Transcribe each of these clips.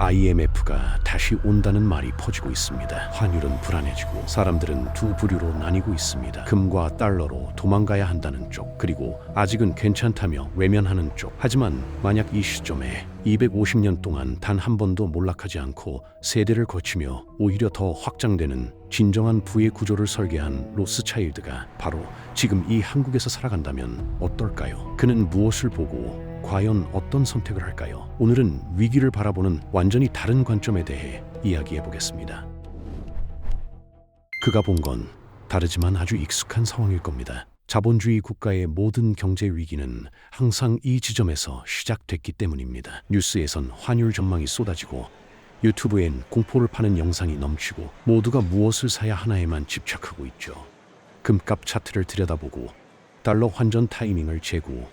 IMF가 다시 온다는 말이 퍼지고 있습니다. 환율은 불안해지고 사람들은 두 부류로 나뉘고 있습니다. 금과 달러로 도망가야 한다는 쪽, 그리고 아직은 괜찮다며 외면하는 쪽. 하지만 만약 이 시점에 250년 동안 단 한 번도 몰락하지 않고 세대를 거치며 오히려 더 확장되는 진정한 부의 구조를 설계한 로스차일드가 바로 지금 이 한국에서 살아간다면 어떨까요? 그는 무엇을 보고 과연 어떤 선택을 할까요? 오늘은 위기를 바라보는 완전히 다른 관점에 대해 이야기해 보겠습니다. 그가 본 건 다르지만 아주 익숙한 상황일 겁니다. 자본주의 국가의 모든 경제 위기는 항상 이 지점에서 시작됐기 때문입니다. 뉴스에선 환율 전망이 쏟아지고 유튜브엔 공포를 파는 영상이 넘치고 모두가 무엇을 사야 하나에만 집착하고 있죠. 금값 차트를 들여다보고 달러 환전 타이밍을 재고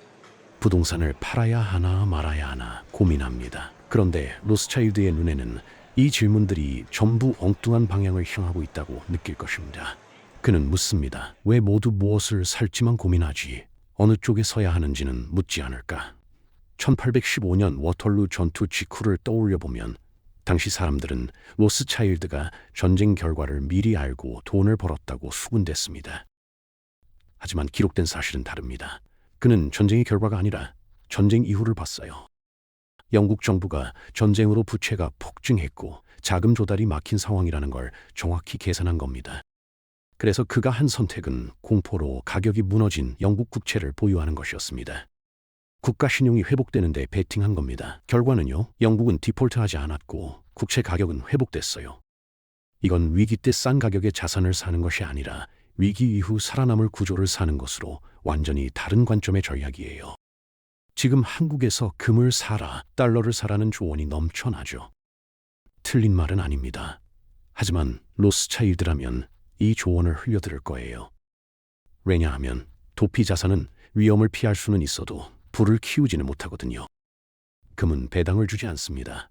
부동산을 팔아야 하나 말아야 하나 고민합니다. 그런데 로스차일드의 눈에는 이 질문들이 전부 엉뚱한 방향을 향하고 있다고 느낄 것입니다. 그는 묻습니다. 왜 모두 무엇을 살지만 고민하지 어느 쪽에 서야 하는지는 묻지 않을까? 1815년 워털루 전투 직후를 떠올려 보면 당시 사람들은 로스차일드가 전쟁 결과를 미리 알고 돈을 벌었다고 수군댔습니다. 하지만 기록된 사실은 다릅니다. 그는 전쟁의 결과가 아니라 전쟁 이후를 봤어요. 영국 정부가 전쟁으로 부채가 폭증했고 자금 조달이 막힌 상황이라는 걸 정확히 계산한 겁니다. 그래서 그가 한 선택은 공포로 가격이 무너진 영국 국채를 보유하는 것이었습니다. 국가 신용이 회복되는 데 베팅한 겁니다. 결과는요, 영국은 디폴트하지 않았고 국채 가격은 회복됐어요. 이건 위기 때 싼 가격의 자산을 사는 것이 아니라 위기 이후 살아남을 구조를 사는 것으로 완전히 다른 관점의 전략이에요. 지금 한국에서 금을 사라, 달러를 사라는 조언이 넘쳐나죠. 틀린 말은 아닙니다. 하지만 로스차일드라면 이 조언을 흘려들을 거예요. 왜냐하면 도피 자산은 위험을 피할 수는 있어도 불을 키우지는 못하거든요. 금은 배당을 주지 않습니다.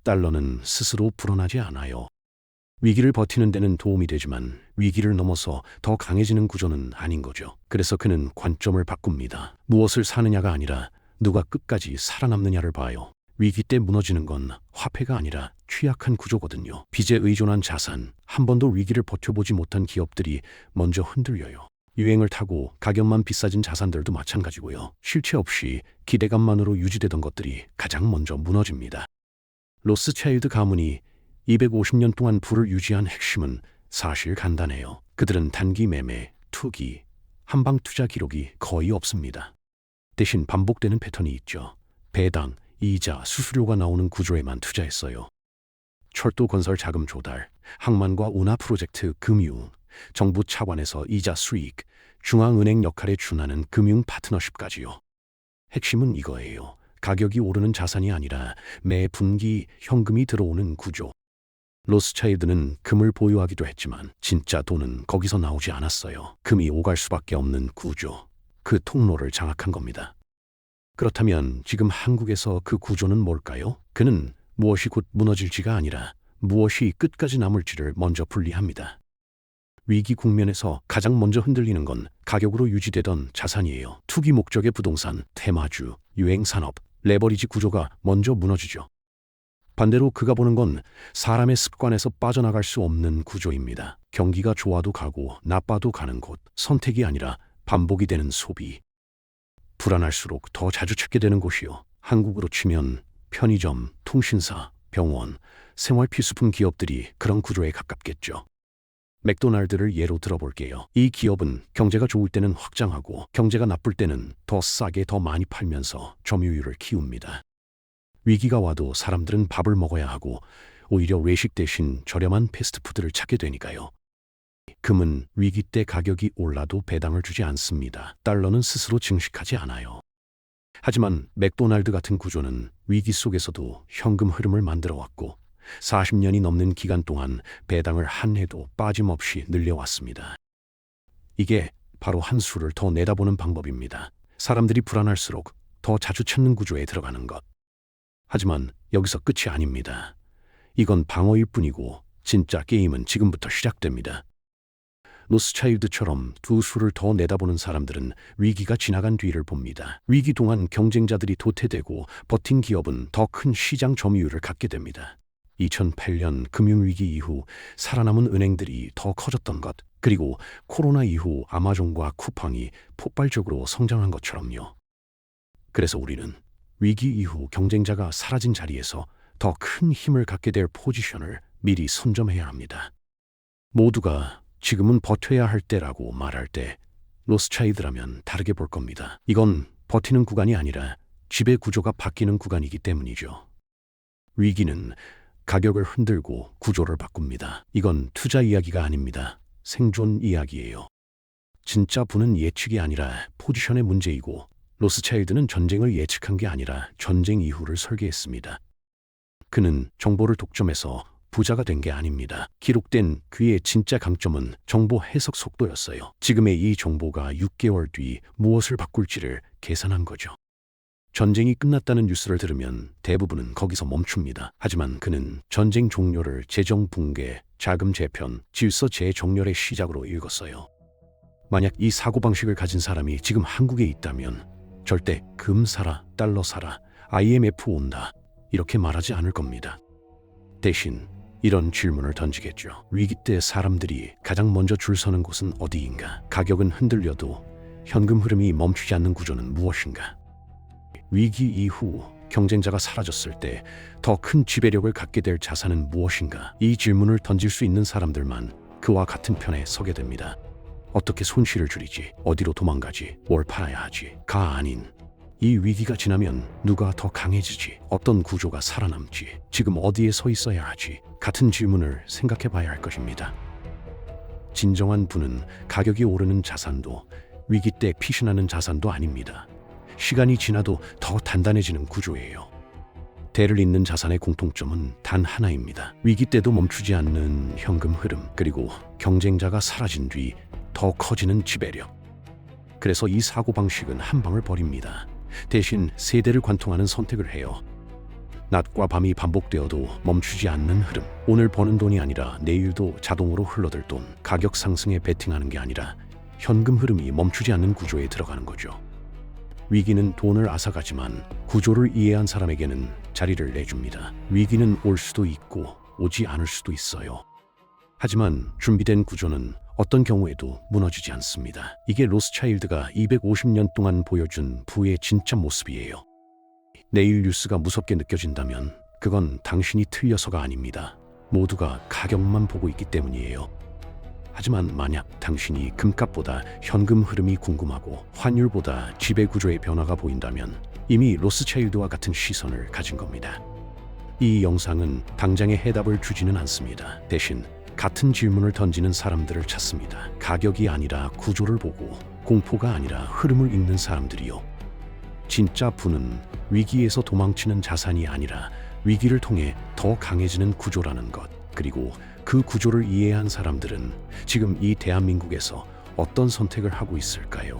달러는 스스로 불어나지 않아요. 위기를 버티는 데는 도움이 되지만 위기를 넘어서 더 강해지는 구조는 아닌 거죠. 그래서 그는 관점을 바꿉니다. 무엇을 사느냐가 아니라 누가 끝까지 살아남느냐를 봐요. 위기 때 무너지는 건 화폐가 아니라 취약한 구조거든요. 빚에 의존한 자산, 한 번도 위기를 버텨보지 못한 기업들이 먼저 흔들려요. 유행을 타고 가격만 비싸진 자산들도 마찬가지고요. 실체 없이 기대감만으로 유지되던 것들이 가장 먼저 무너집니다. 로스차일드 가문이 250년 동안 부를 유지한 핵심은 사실 간단해요. 그들은 단기 매매, 투기, 한방 투자 기록이 거의 없습니다. 대신 반복되는 패턴이 있죠. 배당, 이자, 수수료가 나오는 구조에만 투자했어요. 철도 건설 자금 조달, 항만과 운하 프로젝트 금융, 정부 차관에서 이자 수익, 중앙은행 역할에 준하는 금융 파트너십까지요. 핵심은 이거예요. 가격이 오르는 자산이 아니라 매 분기 현금이 들어오는 구조. 로스차일드는 금을 보유하기도 했지만 진짜 돈은 거기서 나오지 않았어요. 금이 오갈 수밖에 없는 구조, 그 통로를 장악한 겁니다. 그렇다면 지금 한국에서 그 구조는 뭘까요? 그는 무엇이 곧 무너질지가 아니라 무엇이 끝까지 남을지를 먼저 분리합니다. 위기 국면에서 가장 먼저 흔들리는 건 가격으로 유지되던 자산이에요. 투기 목적의 부동산, 테마주, 유행산업, 레버리지 구조가 먼저 무너지죠. 반대로 그가 보는 건 사람의 습관에서 빠져나갈 수 없는 구조입니다. 경기가 좋아도 가고 나빠도 가는 곳, 선택이 아니라 반복이 되는 소비. 불안할수록 더 자주 찾게 되는 곳이요. 한국으로 치면 편의점, 통신사, 병원, 생활 필수품 기업들이 그런 구조에 가깝겠죠. 맥도날드를 예로 들어볼게요. 이 기업은 경제가 좋을 때는 확장하고 경제가 나쁠 때는 더 싸게 더 많이 팔면서 점유율을 키웁니다. 위기가 와도 사람들은 밥을 먹어야 하고 오히려 외식 대신 저렴한 패스트푸드를 찾게 되니까요. 금은 위기 때 가격이 올라도 배당을 주지 않습니다. 달러는 스스로 증식하지 않아요. 하지만 맥도날드 같은 구조는 위기 속에서도 현금 흐름을 만들어 왔고 40년이 넘는 기간 동안 배당을 한 해도 빠짐없이 늘려왔습니다. 이게 바로 한 수를 더 내다보는 방법입니다. 사람들이 불안할수록 더 자주 찾는 구조에 들어가는 것. 하지만 여기서 끝이 아닙니다. 이건 방어일 뿐이고 진짜 게임은 지금부터 시작됩니다. 로스차일드처럼 두 수를 더 내다보는 사람들은 위기가 지나간 뒤를 봅니다. 위기 동안 경쟁자들이 도태되고 버틴 기업은 더 큰 시장 점유율을 갖게 됩니다. 2008년 금융위기 이후 살아남은 은행들이 더 커졌던 것, 그리고 코로나 이후 아마존과 쿠팡이 폭발적으로 성장한 것처럼요. 그래서 우리는 위기 이후 경쟁자가 사라진 자리에서 더 큰 힘을 갖게 될 포지션을 미리 선점해야 합니다. 모두가 지금은 버텨야 할 때라고 말할 때 로스차일드라면 다르게 볼 겁니다. 이건 버티는 구간이 아니라 지배 구조가 바뀌는 구간이기 때문이죠. 위기는 가격을 흔들고 구조를 바꿉니다. 이건 투자 이야기가 아닙니다. 생존 이야기예요. 진짜 부는 예측이 아니라 포지션의 문제이고, 로스차일드는 전쟁을 예측한 게 아니라 전쟁 이후를 설계했습니다. 그는 정보를 독점해서 부자가 된 게 아닙니다. 기록된 그의 진짜 강점은 정보 해석 속도였어요. 지금의 이 정보가 6개월 뒤 무엇을 바꿀지를 계산한 거죠. 전쟁이 끝났다는 뉴스를 들으면 대부분은 거기서 멈춥니다. 하지만 그는 전쟁 종료를 재정 붕괴, 자금 재편, 질서 재정렬의 시작으로 읽었어요. 만약 이 사고방식을 가진 사람이 지금 한국에 있다면 절대 금 사라, 달러 사라, IMF 온다 이렇게 말하지 않을 겁니다. 대신 이런 질문을 던지겠죠. 위기 때 사람들이 가장 먼저 줄 서는 곳은 어디인가? 가격은 흔들려도 현금 흐름이 멈추지 않는 구조는 무엇인가? 위기 이후 경쟁자가 사라졌을 때 더 큰 지배력을 갖게 될 자산은 무엇인가? 이 질문을 던질 수 있는 사람들만 그와 같은 편에 서게 됩니다. 어떻게 손실을 줄이지? 어디로 도망가지? 뭘 팔아야 하지? 가 아닌, 이 위기가 지나면 누가 더 강해지지? 어떤 구조가 살아남지? 지금 어디에 서 있어야 하지? 같은 질문을 생각해 봐야 할 것입니다. 진정한 부는 가격이 오르는 자산도 위기 때 피신하는 자산도 아닙니다. 시간이 지나도 더 단단해지는 구조예요. 대를 잇는 자산의 공통점은 단 하나입니다. 위기 때도 멈추지 않는 현금 흐름, 그리고 경쟁자가 사라진 뒤 더 커지는 지배력. 그래서 이 사고방식은 한 방을 버립니다. 대신 세대를 관통하는 선택을 해요. 낮과 밤이 반복되어도 멈추지 않는 흐름. 오늘 버는 돈이 아니라 내일도 자동으로 흘러들 돈. 가격 상승에 베팅하는 게 아니라 현금 흐름이 멈추지 않는 구조에 들어가는 거죠. 위기는 돈을 앗아가지만 구조를 이해한 사람에게는 자리를 내줍니다. 위기는 올 수도 있고 오지 않을 수도 있어요. 하지만 준비된 구조는 어떤 경우에도 무너지지 않습니다. 이게 로스차일드가 250년 동안 보여준 부의 진짜 모습이에요. 내일 뉴스가 무섭게 느껴진다면 그건 당신이 틀려서가 아닙니다. 모두가 가격만 보고 있기 때문이에요. 하지만 만약 당신이 금값보다 현금 흐름이 궁금하고 환율보다 지배 구조의 변화가 보인다면 이미 로스차일드와 같은 시선을 가진 겁니다. 이 영상은 당장의 해답을 주지는 않습니다. 대신 같은 질문을 던지는 사람들을 찾습니다. 가격이 아니라 구조를 보고, 공포가 아니라 흐름을 읽는 사람들이요. 진짜 부는 위기에서 도망치는 자산이 아니라 위기를 통해 더 강해지는 구조라는 것. 그리고 그 구조를 이해한 사람들은 지금 이 대한민국에서 어떤 선택을 하고 있을까요?